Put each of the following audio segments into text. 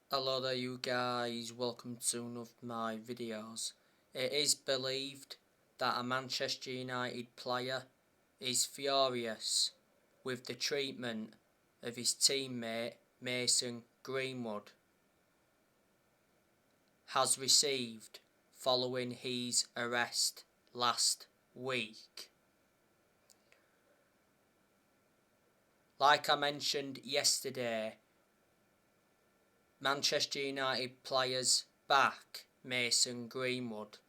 Hello there you guys, welcome to one of my videos. It is believed that a Manchester United player is furious with the treatment of his teammate Mason Greenwood has received following his arrest last week. Like I mentioned yesterday, Manchester United players back Mason Greenwood,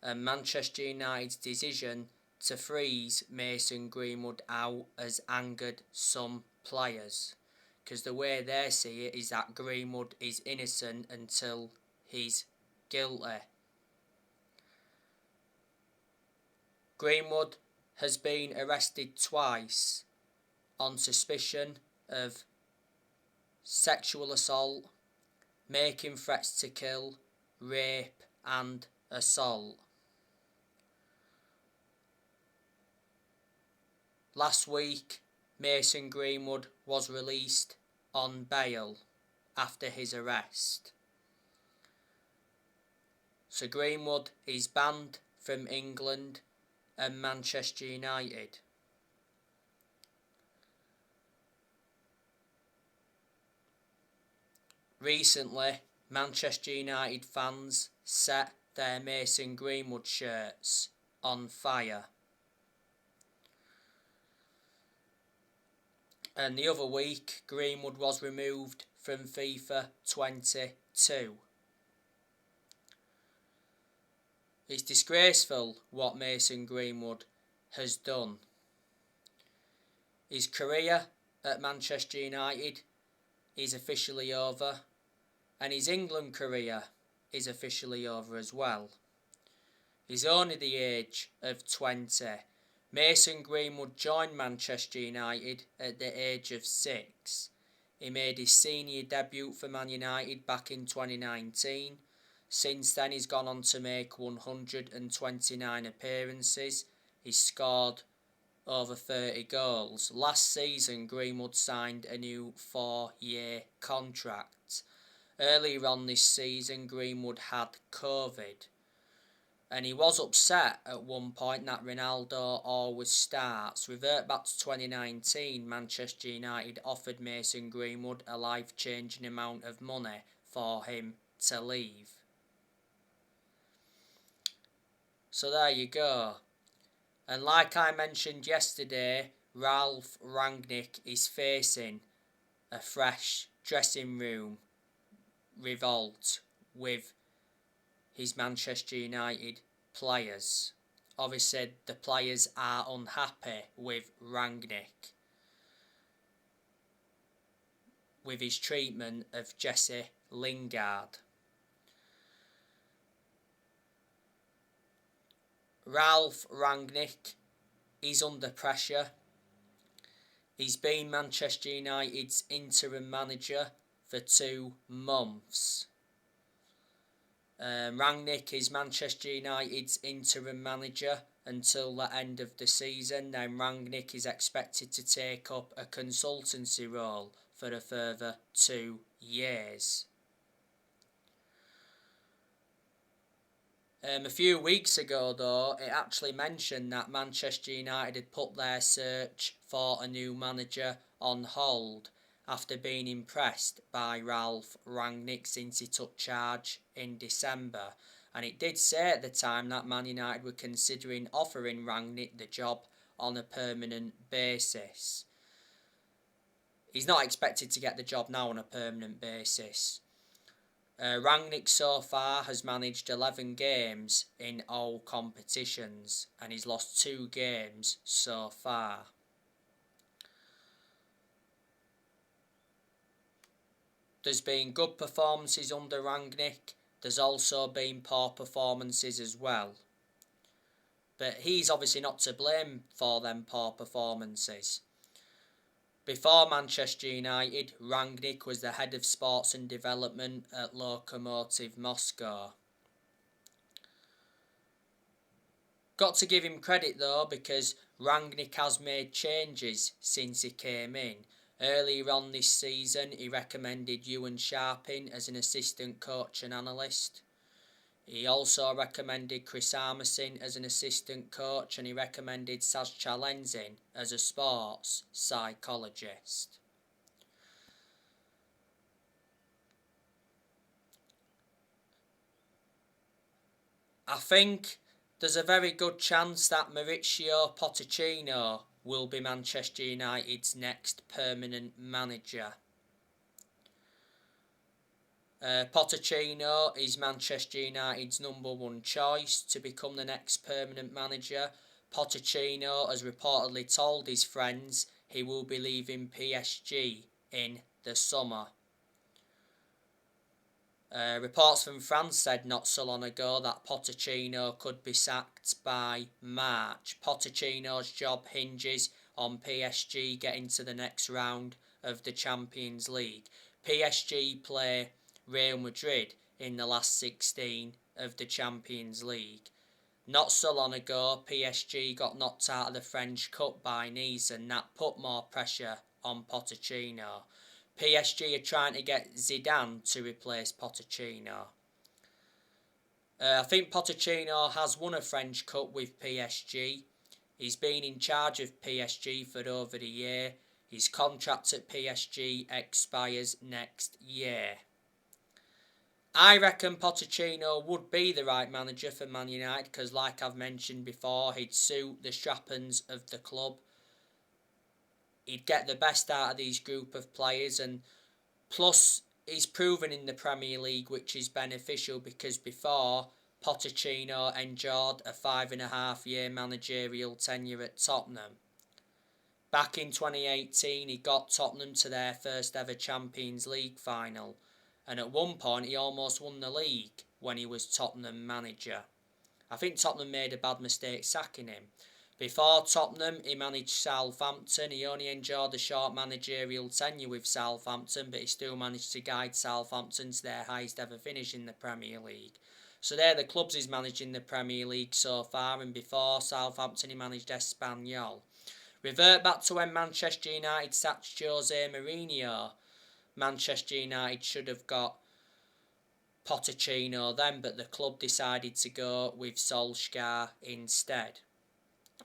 and Manchester United's decision to freeze Mason Greenwood out has angered some players, because the way they see it is that Greenwood is innocent until he's guilty. Greenwood has been arrested twice on suspicion of sexual assault, making threats to kill, rape and assault. Last week, Mason Greenwood was released on bail after his arrest. So Greenwood is banned from England and Manchester United. Recently, Manchester United fans set their Mason Greenwood shirts on fire. And the other week, Greenwood was removed from FIFA 22. It's disgraceful what Mason Greenwood has done. His career at Manchester United is officially over, and his England career is officially over as well. He's only the age of 20. Mason Greenwood joined Manchester United at the age of 6. He made his senior debut for Man United back in 2019. Since then he's gone on to make 129 appearances. He's scored over 30 goals. Last season Greenwood signed a new 4-year contract. Earlier on this season Greenwood had COVID, and he was upset at one point that Ronaldo always starts. Revert back to 2019, Manchester United offered Mason Greenwood a life-changing amount of money for him to leave. So there you go. And like I mentioned yesterday, Ralf Rangnick is facing a fresh dressing room revolt with his Manchester United players. Obviously, the players are unhappy with Rangnick, with his treatment of Jesse Lingard. Ralf Rangnick is under pressure. He's been Manchester United's interim manager for 2 months. Rangnick is Manchester United's interim manager until the end of the season. Then Rangnick is expected to take up a consultancy role for a further 2 years. A few weeks ago though, it actually mentioned that Manchester United had put their search for a new manager on hold after being impressed by Ralf Rangnick since he took charge in December. And it did say at the time that Man United were considering offering Rangnick the job on a permanent basis. He's not expected to get the job now on a permanent basis. Rangnick so far has managed 11 games in all competitions, and he's lost 2 games so far. There's been good performances under Rangnick. There's also been poor performances as well. But he's obviously not to blame for them poor performances. Before Manchester United, Rangnick was the head of sports and development at Lokomotiv Moscow. Got to give him credit though, because Rangnick has made changes since he came in. Earlier on this season, he recommended Ewan Sharping as an assistant coach and analyst. He also recommended Chris Armisen as an assistant coach, and he recommended Saz Chalenzin as a sports psychologist. I think there's a very good chance that Mauricio Pochettino will be Manchester United's next permanent manager. Pochettino is Manchester United's #1 choice to become the next permanent manager. Pochettino has reportedly told his friends he will be leaving PSG in the summer. Reports from France said not so long ago that Pochettino could be sacked by March. Pochettino's job hinges on PSG getting to the next round of the Champions League. PSG play Real Madrid in the last 16 of the Champions League. Not so long ago, PSG got knocked out of the French Cup by Nice, and that put more pressure on Pochettino. PSG are trying to get Zidane to replace Pochettino. I think Pochettino has won a French Cup with PSG. He's been in charge of PSG for over a year. His contract at PSG expires next year. I reckon Pochettino would be the right manager for Man United because, like I've mentioned before, he'd suit the strappings of the club. He'd get the best out of these group of players, and plus he's proven in the Premier League, which is beneficial because before Pochettino endured a 5.5-year managerial tenure at Tottenham. Back in 2018, he got Tottenham to their first ever Champions League final, and at one point he almost won the league when he was Tottenham manager. I think Tottenham made a bad mistake sacking him. Before Tottenham, he managed Southampton. He only enjoyed a short managerial tenure with Southampton, but he still managed to guide Southampton to their highest ever finish in the Premier League. So they're the clubs he's managed in the Premier League so far, and before Southampton he managed Espanyol. Revert back to when Manchester United sacked Jose Mourinho. Manchester United should have got Pochettino then, but the club decided to go with Solskjaer instead.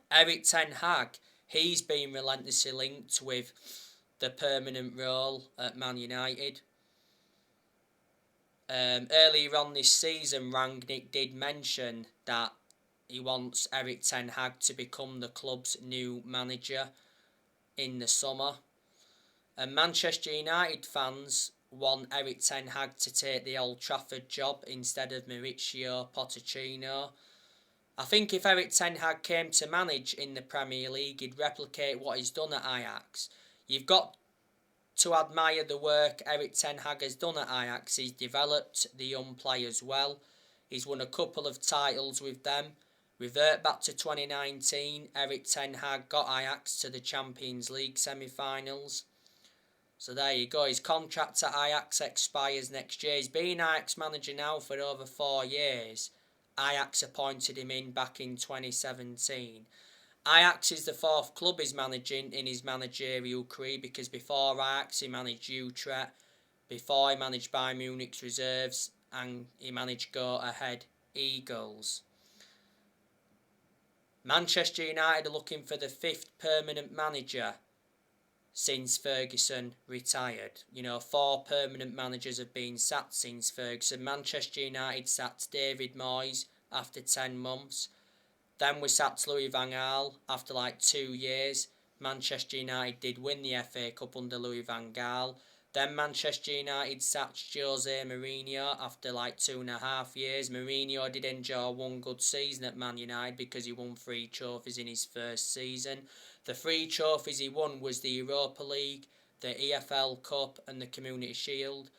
Erik ten Hag, he's been relentlessly linked with the permanent role at Man United. Earlier on this season, Rangnick did mention that he wants Erik ten Hag to become the club's new manager in the summer. And Manchester United fans want Erik ten Hag to take the Old Trafford job instead of Mauricio Pochettino. I think if Erik ten Hag came to manage in the Premier League, he'd replicate what he's done at Ajax. You've got to admire the work Erik ten Hag has done at Ajax. He's developed the young players well. He's won a couple of titles with them. Revert back to 2019, Erik ten Hag got Ajax to the Champions League semi-finals. So there you go, his contract at Ajax expires next year. He's been Ajax manager now for over 4 years. Ajax appointed him in back in 2017. Ajax is the 4th club he's managing in his managerial career, because before Ajax he managed Utrecht, before he managed Bayern Munich's reserves, and he managed Go Ahead Eagles. Manchester United are looking for the 5th permanent manager since Ferguson retired. 4 permanent managers have been sacked since Ferguson. Manchester United sacked David Moyes after 10 months. Then we sacked Louis van Gaal after 2 years. Manchester United did win the FA Cup under Louis van Gaal. Then Manchester United sacked Jose Mourinho after 2.5 years. Mourinho did enjoy 1 good season at Man United because he won 3 trophies in his first season. The 3 trophies he won was the Europa League, the EFL Cup and the Community Shield.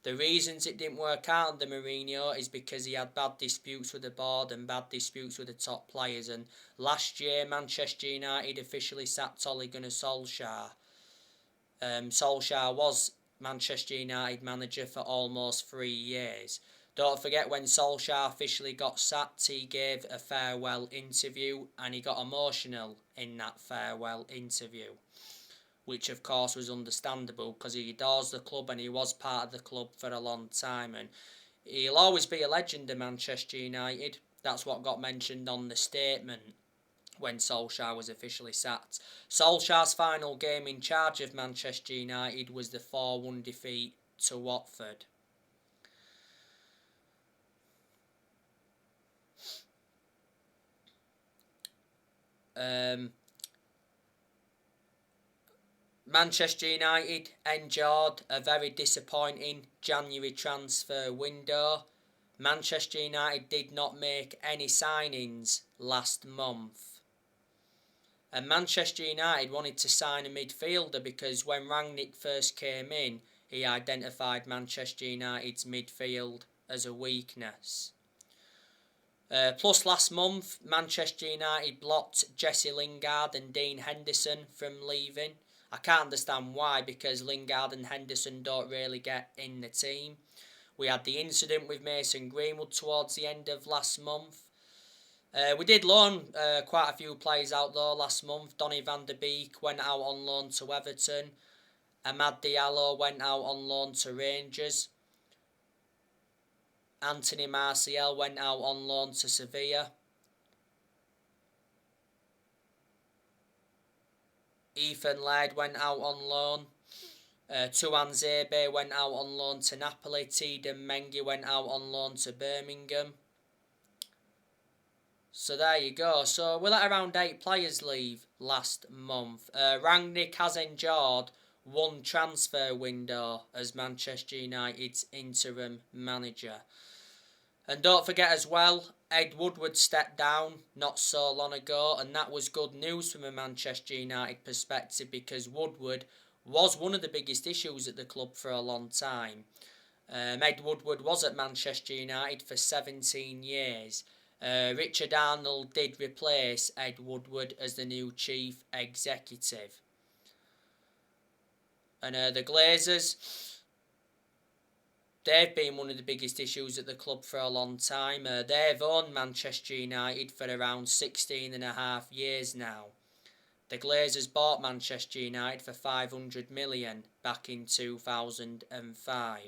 The reasons it didn't work out under Mourinho is because he had bad disputes with the board and bad disputes with the top players. And last year, Manchester United officially sacked Ole Gunnar Solskjaer. Solskjaer was Manchester United manager for almost 3 years. Don't forget, when Solskjaer officially got sacked, he gave a farewell interview and he got emotional in that farewell interview. which of course was understandable because he adores the club and he was part of the club for a long time, and he'll always be a legend of Manchester United. That's what got mentioned on the statement when Solskjaer was officially sacked. Solskjaer's final game in charge of Manchester United was the 4-1 defeat to Watford. Manchester United endured a very disappointing January transfer window. Manchester United did not make any signings last month. And Manchester United wanted to sign a midfielder because when Rangnick first came in, he identified Manchester United's midfield as a weakness. Plus last month, Manchester United blocked Jesse Lingard and Dean Henderson from leaving. I can't understand why, because Lingard and Henderson don't really get in the team. We had the incident with Mason Greenwood towards the end of last month. We did loan quite a few players out though last month. Donny van der Beek went out on loan to Everton. Amad Diallo went out on loan to Rangers. Anthony Martial went out on loan to Sevilla. Ethan Laird went out on loan. Tuan Zebe went out on loan to Napoli. Tiedemann Mengi went out on loan to Birmingham. So there you go. So we let around 8 players leave last month. Rangnick has endured one transfer window as Manchester United's interim manager. And don't forget as well, Ed Woodward stepped down not so long ago, and that was good news from a Manchester United perspective because Woodward was one of the biggest issues at the club for a long time. Ed Woodward was at Manchester United for 17 years. Richard Arnold did replace Ed Woodward as the new chief executive. And the Glazers, they've been one of the biggest issues at the club for a long time. They've owned Manchester United for around 16 and a half years now. The Glazers bought Manchester United for 500 million back in 2005.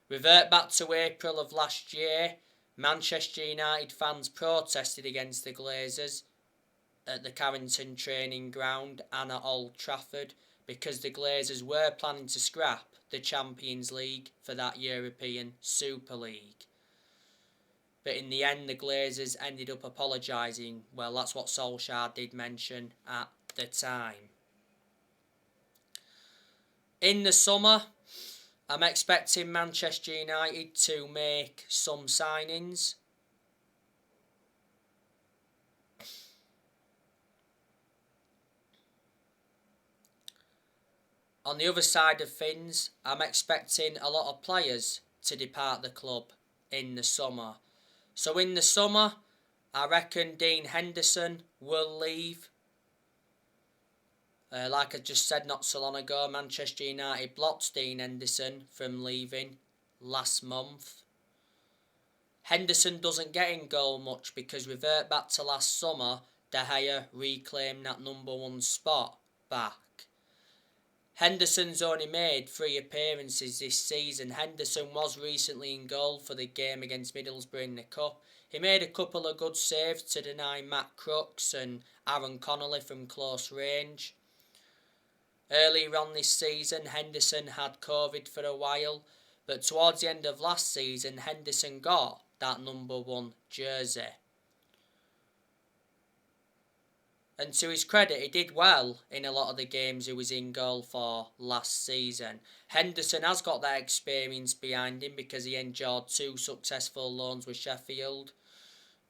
Revert back to April of last year, Manchester United fans protested against the Glazers at the Carrington training ground and at Old Trafford because the Glazers were planning to scrap the Champions League for that European Super League. But in the end, the Glazers ended up apologising. Well, that's what Solskjaer did mention at the time. In the summer, I'm expecting Manchester United to make some signings. On the other side of things, I'm expecting a lot of players to depart the club in the summer. So in the summer, I reckon Dean Henderson will leave. Like I just said not so long ago, Manchester United blocked Dean Henderson from leaving last month. Henderson doesn't get in goal much because revert back to last summer, De Gea reclaimed that number 1 spot back. Henderson's only made 3 appearances this season. Henderson was recently in goal for the game against Middlesbrough in the Cup. He made a couple of good saves to deny Matt Crooks and Aaron Connolly from close range. Earlier on this season, Henderson had COVID for a while, but towards the end of last season, Henderson got that number 1 jersey. And to his credit, he did well in a lot of the games he was in goal for last season. Henderson has got that experience behind him because he endured 2 successful loans with Sheffield.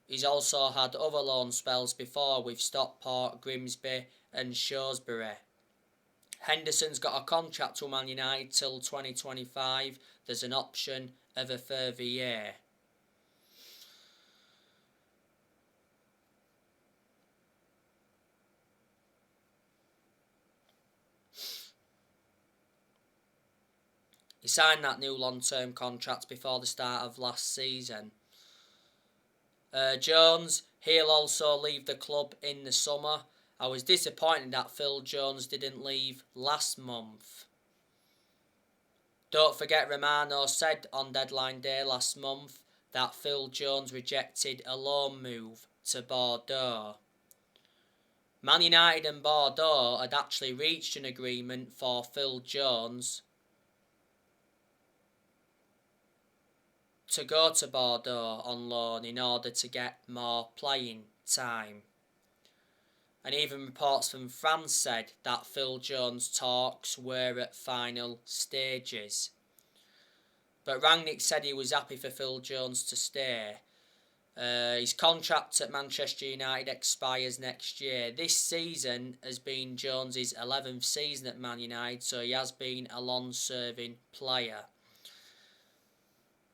He's also had other loan spells before with Stockport, Grimsby and Shrewsbury. Henderson's got a contract with Man United till 2025. There's an option of a further year. He signed that new long-term contract before the start of last season. Jones, he'll also leave the club in the summer. I was disappointed that Phil Jones didn't leave last month. Don't forget Romano said on deadline day last month that Phil Jones rejected a loan move to Bordeaux. Man United and Bordeaux had actually reached an agreement for Phil Jones to go to Bordeaux on loan in order to get more playing time. And even reports from France said that Phil Jones' talks were at final stages. But Rangnick said he was happy for Phil Jones to stay. His contract at Manchester United expires next year. This season has been Jones' 11th season at Man United, so he has been a long-serving player.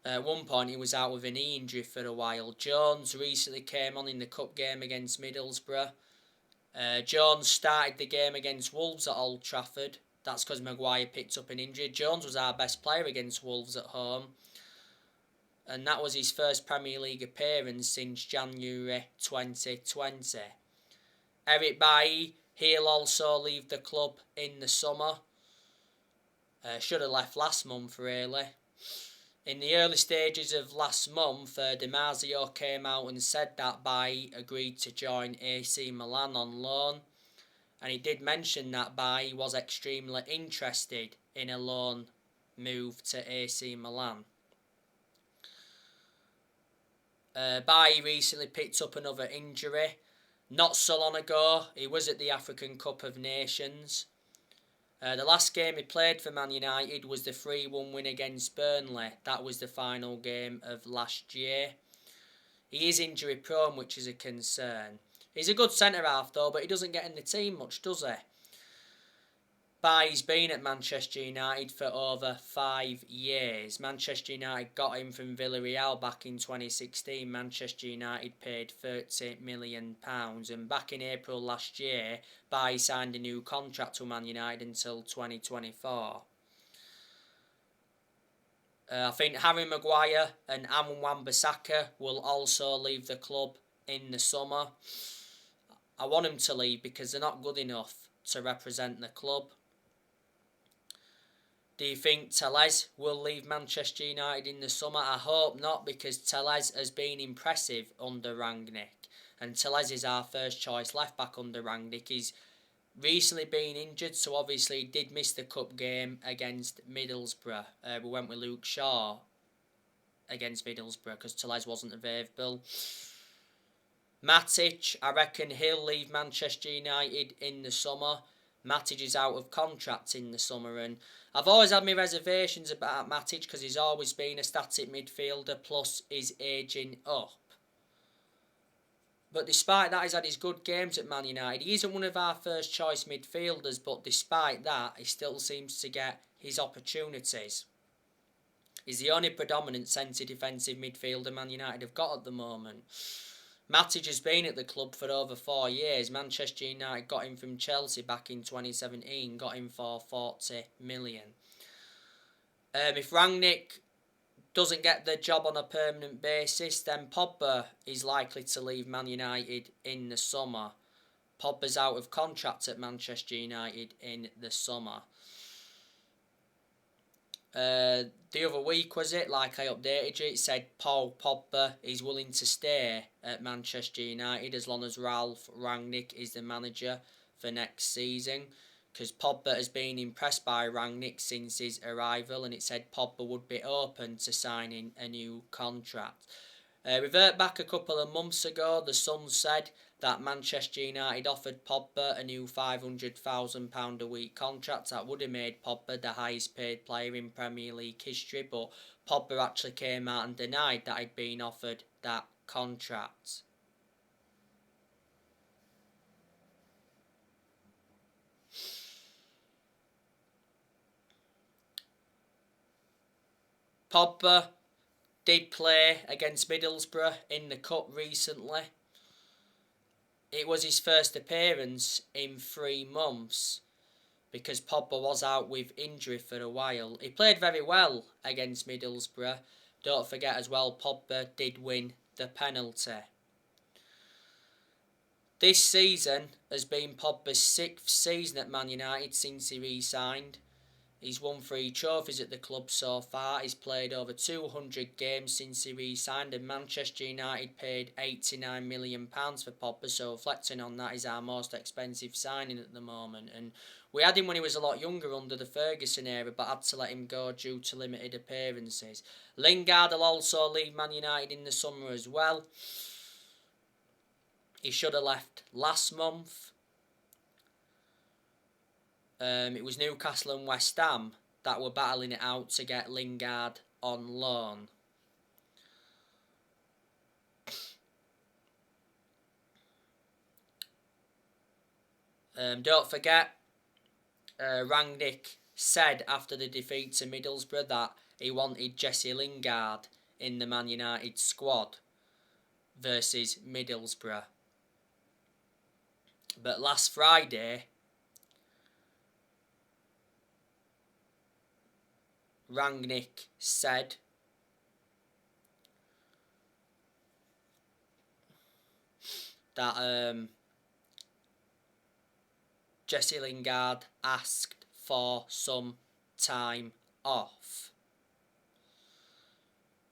At one point he was out with a knee injury for a while. Jones recently came on in the cup game against Middlesbrough. Jones started the game against Wolves at Old Trafford. That's because Maguire picked up an injury. Jones was our best player against Wolves at home. And that was his first Premier League appearance since January 2020. Eric Bailly, he'll also leave the club in the summer. Should have left last month really. In the early stages of last month, Di Marzio came out and said that Bailly agreed to join AC Milan on loan. And he did mention that Bailly was extremely interested in a loan move to AC Milan. Bailly recently picked up another injury. Not so long ago, he was at the African Cup of Nations. The last game he played for Man United was the 3-1 win against Burnley. That was the final game of last year. He is injury prone, which is a concern. He's a good centre-half though, but he doesn't get in the team much, does he? Bailly's been at Manchester United for over 5 years. Manchester United got him from Villarreal back in 2016. Manchester United paid £30 million. And back in April last year, Bailly signed a new contract with Man United until 2024. I think Harry Maguire and Aaron Wan-Bissaka will also leave the club in the summer. I want them to leave because they're not good enough to represent the club. Do you think Telles will leave Manchester United in the summer? I hope not, because Telles has been impressive under Rangnick. And Telles is our first choice left back under Rangnick. He's recently been injured, so obviously he did miss the cup game against Middlesbrough. We went with Luke Shaw against Middlesbrough because Telles wasn't available. Matic, I reckon he'll leave Manchester United in the summer. Matic is out of contract in the summer, and I've always had my reservations about Matic because he's always been a static midfielder, plus he's ageing up. But despite that, he's had his good games at Man United. He isn't one of our first choice midfielders, but despite that, he still seems to get his opportunities. He's the only predominant centre defensive midfielder Man United have got at the moment. Matic has been at the club for over 4 years. Manchester United got him from Chelsea back in 2017, got him for 40 million. If Rangnick doesn't get the job on a permanent basis, then Pogba is likely to leave Man United in the summer. Pogba's out of contract at Manchester United in the summer. The other week, was it, like I updated you, it said Paul Pogba is willing to stay at Manchester United as long as Ralph Rangnick is the manager for next season, because Pogba has been impressed by Rangnick since his arrival, and it said Pogba would be open to signing a new contract. Revert back a couple of months ago, the Sun said that Manchester United offered Pogba a new £500,000 a week contract. That would have made Pogba the highest paid player in Premier League history, but Pogba actually came out and denied that he'd been offered that contract. Pogba did play against Middlesbrough in the cup recently. It was his first appearance in 3 months because Pogba was out with injury for a while. He played very well against Middlesbrough. Don't forget as well, Pogba did win the penalty. This season has been Pogba's 6th season at Man United since he re-signed. He's won 3 trophies at the club so far. He's played over 200 games since he re-signed, and Manchester United paid £89 million for Pogba, so reflecting on that, he's our most expensive signing at the moment. And we had him when he was a lot younger under the Ferguson era, but had to let him go due to limited appearances. Lingard will also leave Man United in the summer as well. He should have left last month. It was Newcastle and West Ham that were battling it out to get Lingard on loan. Don't forget, Rangnick said after the defeat to Middlesbrough that he wanted Jesse Lingard in the Man United squad versus Middlesbrough. But last Friday, Rangnick said that Jesse Lingard asked for some time off.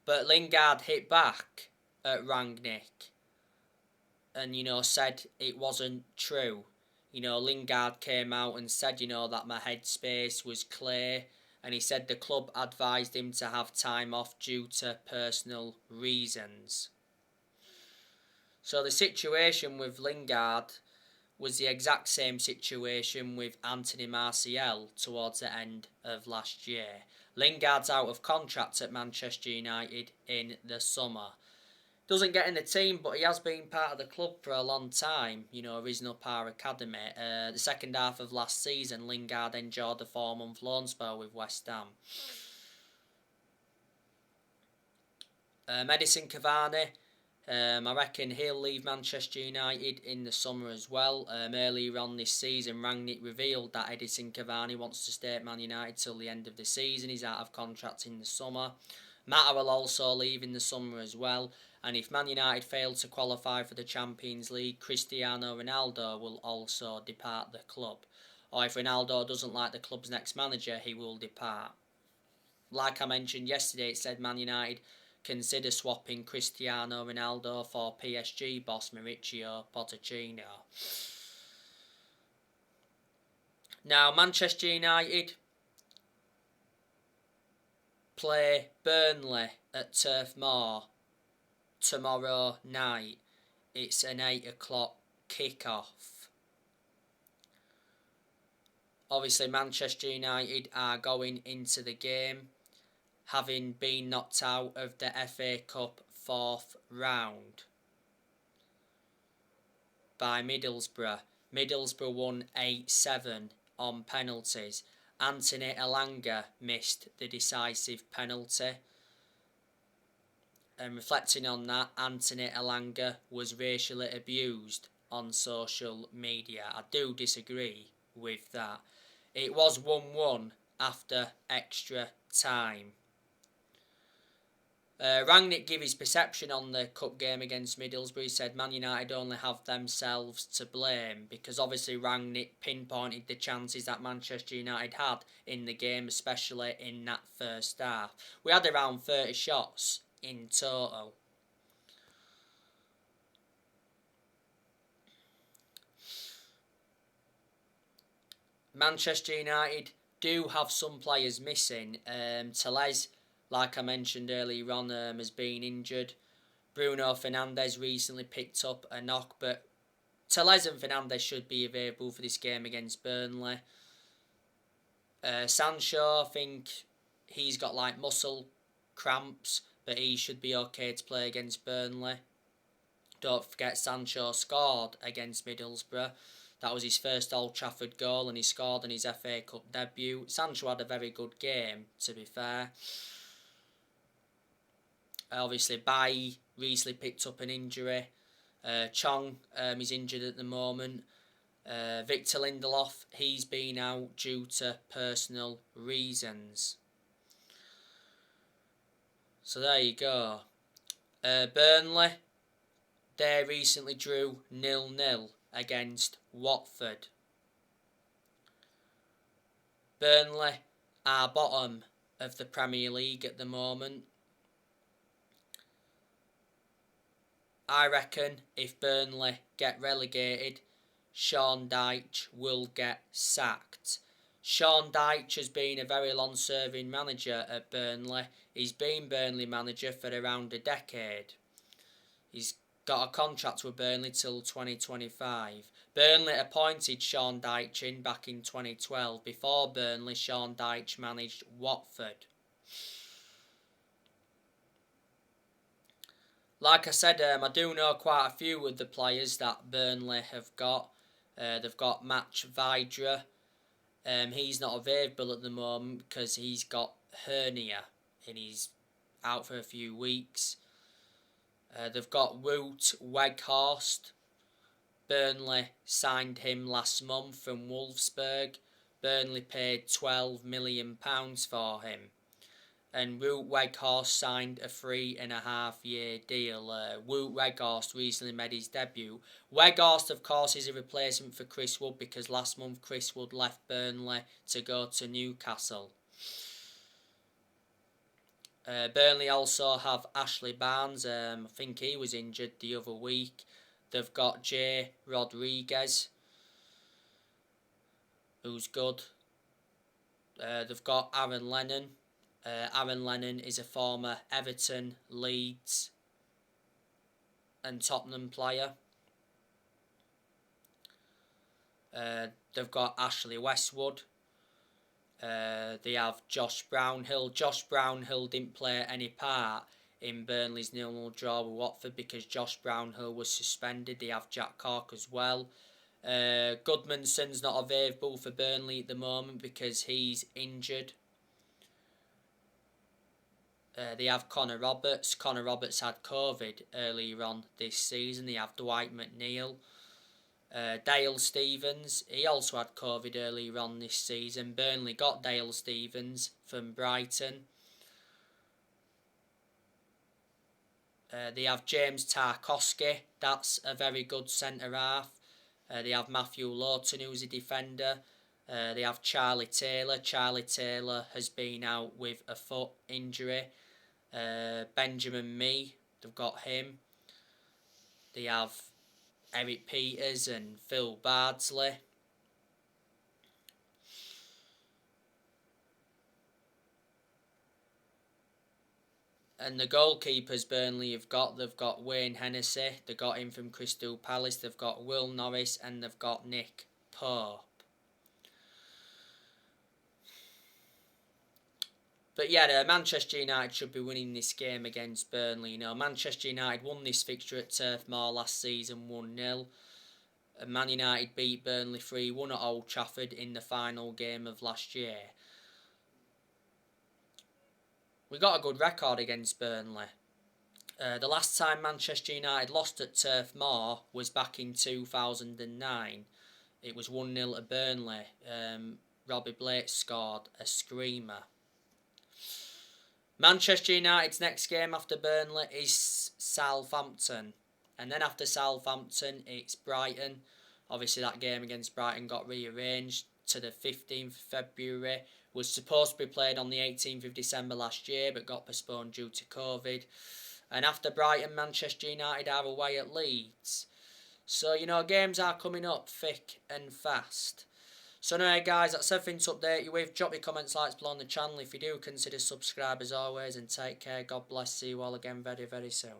But Lingard hit back at Rangnick and, said it wasn't true. Lingard came out and said, that my headspace was clear, and he said the club advised him to have time off due to personal reasons. So the situation with Lingard was the exact same situation with Anthony Martial towards the end of last year. Lingard's out of contract at Manchester United in the summer. Doesn't get in the team, but he has been part of the club for a long time, original Par Academy. The second half of last season, Lingard enjoyed the 4-month loan spell with West Ham. Edinson Cavani, I reckon he'll leave Manchester United in the summer as well. Earlier on this season, Rangnick revealed that Edinson Cavani wants to stay at Man United till the end of the season. He's out of contract in the summer. Mata will also leave in the summer as well. And if Man United fail to qualify for the Champions League, Cristiano Ronaldo will also depart the club. Or if Ronaldo doesn't like the club's next manager, he will depart. Like I mentioned yesterday, it said Man United consider swapping Cristiano Ronaldo for PSG boss Mauricio Pochettino. Now, Manchester United play Burnley at Turf Moor tomorrow night. It's an 8 o'clock kick-off. Obviously, Manchester United are going into the game having been knocked out of the FA Cup 4th round by Middlesbrough. Middlesbrough won 8-7 on penalties. Anthony Elanga missed the decisive penalty. And reflecting on that, Anthony Elanga was racially abused on social media. I do disagree with that. It was 1-1 after extra time. Rangnick gave his perception on the cup game against Middlesbrough. He said Man United only have themselves to blame, because obviously Rangnick pinpointed the chances that Manchester United had in the game, especially in that first half. We had around 30 shots in total. Manchester United do have some players missing. Tellez, like I mentioned earlier on, has been injured. Bruno Fernandes recently picked up a knock, but Tellez and Fernandes should be available for this game against Burnley. Sancho, I think he's got muscle cramps, but he should be okay to play against Burnley. Don't forget Sancho scored against Middlesbrough. That was his first Old Trafford goal, and he scored in his FA Cup debut. Sancho had a very good game, to be fair. Obviously, Bailly recently picked up an injury. Chong is injured at the moment. Victor Lindelof, he's been out due to personal reasons. So there you go. Burnley, they recently drew 0-0 against Watford. Burnley are bottom of the Premier League at the moment. I reckon if Burnley get relegated, Sean Dyche will get sacked. Sean Dyche has been a very long-serving manager at Burnley. He's been Burnley manager for around a decade. He's got a contract with Burnley till 2025. Burnley appointed Sean Dyche in back in 2012. Before Burnley, Sean Dyche managed Watford. Like I said, I do know quite a few of the players that Burnley have got. They've got Match Vidra. He's not available at the moment because he's got hernia and he's out for a few weeks. They've got Wout Weghorst. Burnley signed him last month from Wolfsburg. Burnley paid £12 million for him. And Wout Weghorst signed a 3.5-year deal. Wout Weghorst recently made his debut. Weghorst, of course, is a replacement for Chris Wood because last month Chris Wood left Burnley to go to Newcastle. Burnley also have Ashley Barnes. I think he was injured the other week. They've got Jay Rodriguez, who's good. They've got Aaron Lennon. Aaron Lennon is a former Everton, Leeds and Tottenham player. They've got Ashley Westwood. They have Josh Brownhill. Josh Brownhill didn't play any part in Burnley's 0-0 draw with Watford because Josh Brownhill was suspended. They have Jack Cork as well. Goodmanson's not available for Burnley at the moment because he's injured. They have Connor Roberts. Connor Roberts had COVID earlier on this season. They have Dwight McNeil. Dale Stephens, he also had COVID earlier on this season. Burnley got Dale Stephens from Brighton. They have James Tarkowski. That's a very good centre-half. They have Matthew Lowton, who's a defender. They have Charlie Taylor. Charlie Taylor has been out with a foot injury. Benjamin Mee, they've got him. They have Eric Peters and Phil Bardsley. And the goalkeepers Burnley have got, they've got Wayne Hennessy. They got him from Crystal Palace. They've got Will Norris and they've got Nick Pope. But yeah, Manchester United should be winning this game against Burnley. You know, Manchester United won this fixture at Turf Moor last season 1-0. And Man United beat Burnley 3-1 at Old Trafford in the final game of last year. We got a good record against Burnley. The last time Manchester United lost at Turf Moor was back in 2009. It was 1-0 to Burnley. Robbie Blake scored a screamer. Manchester United's next game after Burnley is Southampton. And then after Southampton, it's Brighton. Obviously, that game against Brighton got rearranged to the 15th of February. Was supposed to be played on the 18th of December last year, but got postponed due to COVID. And after Brighton, Manchester United are away at Leeds. So, you know, games are coming up thick and fast. So anyway guys, that's everything to update you with. Drop your comments, likes below on the channel if you do. Consider subscribe as always and take care. God bless. See you all again very, very soon.